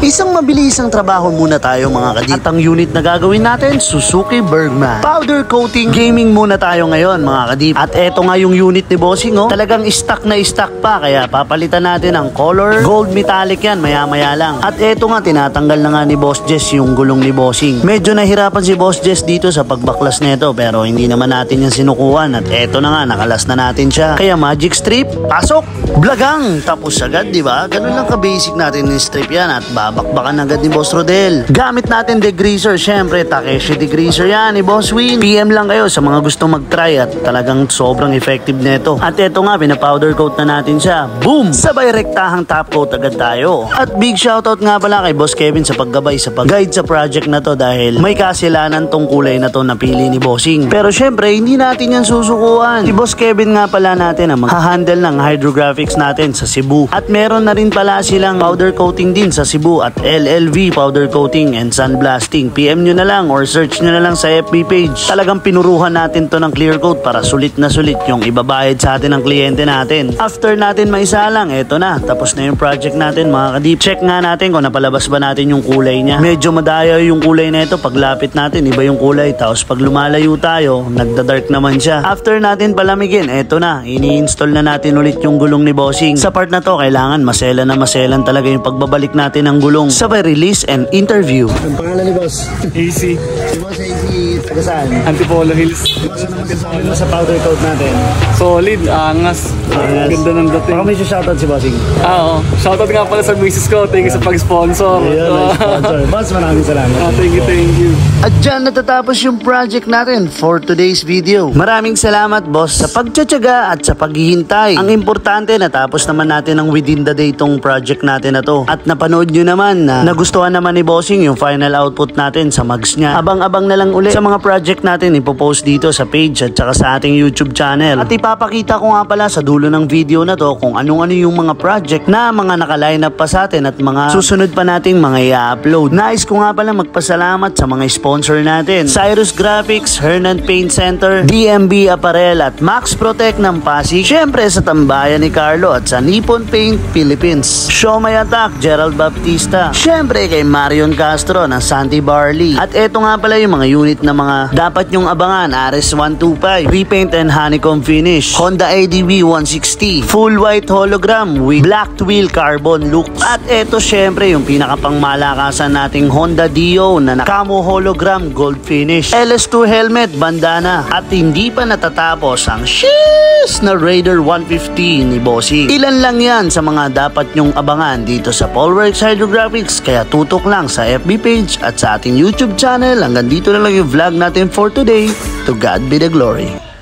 Isang mabilisang trabaho muna tayo mga kadip. At ang unit na gagawin natin, Suzuki Bergman. Powder coating gaming muna tayo ngayon mga kadip. At eto nga yung unit ni Bossing oh. Talagang stock na stock pa. Kaya papalitan natin ang color. Gold metallic yan, maya-maya lang. At eto nga, tinatanggal na nga ni Boss Jess yung gulong ni Bossing. Medyo nahirapan si Boss Jess dito sa pagbaklas nito. Pero hindi naman natin yung sinukuhan. At eto na nga, nakalas na natin siya. Kaya magic strip, pasok! Blagang! Tapos agad, di ba? Ganun lang ka-basic natin yung strip yan. At babakbakan agad ni Boss Rodel. Gamit natin degreaser. Syempre, Takeshi degreaser yan ni Boss Win. PM lang kayo sa mga gusto mag-try. At talagang sobrang effective nito. At eto nga, pinapowder coat na natin siya. Boom! Sabay rektahang top coat agad tayo. At big shoutout nga pala kay Boss Kevin sa paggabay sa pag-guide sa project na to. Dahil may kasilanan tong kulay na to napili ni Bossing. Pero syempre, hindi natin yan susukuan. Si Boss Kevin nga pala natin ang mag-handle ng hydrographics natin sa Cebu. At meron na rin pala silang powder coating din sa Cebu at LLV powder coating and sandblasting. PM nyo na lang or search nyo na lang sa FB page. Talagang pinuruhan natin to ng clear coat para sulit na sulit yung ibabayad sa atin ng kliyente natin. After natin maisalang, eto na. Tapos na yung project natin mga kadip. Check nga natin kung napalabas ba natin yung kulay niya. Medyo madayo yung kulay na ito. Paglapit natin, iba yung kulay. Tapos pag lumalayo tayo, nagda-dark naman siya. After natin palamigin, eto na. Ini-install na natin ulit yung gulong ni Bossing. Sa part na to, kailangan maselan na maselan talaga yung pagbabalik natin ng gulong. Sabay release and interview. Ang pangalan ni Boss? AC. Si Boss AC, taga saan? Antipolo Hills. Boss, ano magkasabi mo sa powder coat natin? Solid, angas. Ganda ng dating. Baka may shoutout si Bossing. Oo. Shoutout nga pala sa misis ko. Thank you sa pag-sponsor. Ayun, sponsor. Boss, maraming salamat. Thank you. At dyan natatapos yung project natin for today's video. Maraming salamat boss sa pagtsatsaga at sa paghihintay. Ang importante natapos naman natin ang within the day tong project natin na to. At napanood nyo naman na nagustuhan naman ni Bossing yung final output natin sa mags niya. Abang-abang na lang ulit sa mga project natin ipopost dito sa page at saka sa ating YouTube channel. At ipapakita ko nga pala sa dulo ng video na to kung anong-ano yung mga project na mga nakaline up pa sa atin at mga susunod pa nating mga i-upload. Nais ko nga pala magpasalamat sa mga sponsor natin. Cyrus Graphics, Hernan Paint Center, DMB Apparel at Max Protect ng Pasig. Syempre sa tambayan ni Carlo at sa Nippon Paint Philippines. Shomai Attack, Gerald Baptista. Syempre kay Marion Castro ng Santi Barley. At eto nga pala yung mga unit na mga dapat nyong abangan. RS125, repaint and honeycomb finish. Honda ADV 160, full white hologram with black wheel carbon look. At eto syempre yung pinakapangmalakasan nating Honda Dio na camo hologram gold finish. LS2 helmet, bandana. At hindi pa natatapos ang sheesh na Raider 150 ni Bossing. Ilan lang yan sa mga dapat nyong abangan dito sa Polworks Hydrographics. Kaya tutok lang sa FB page at sa ating YouTube channel. Hanggang dito na lang yung vlog natin for today. To God be the glory.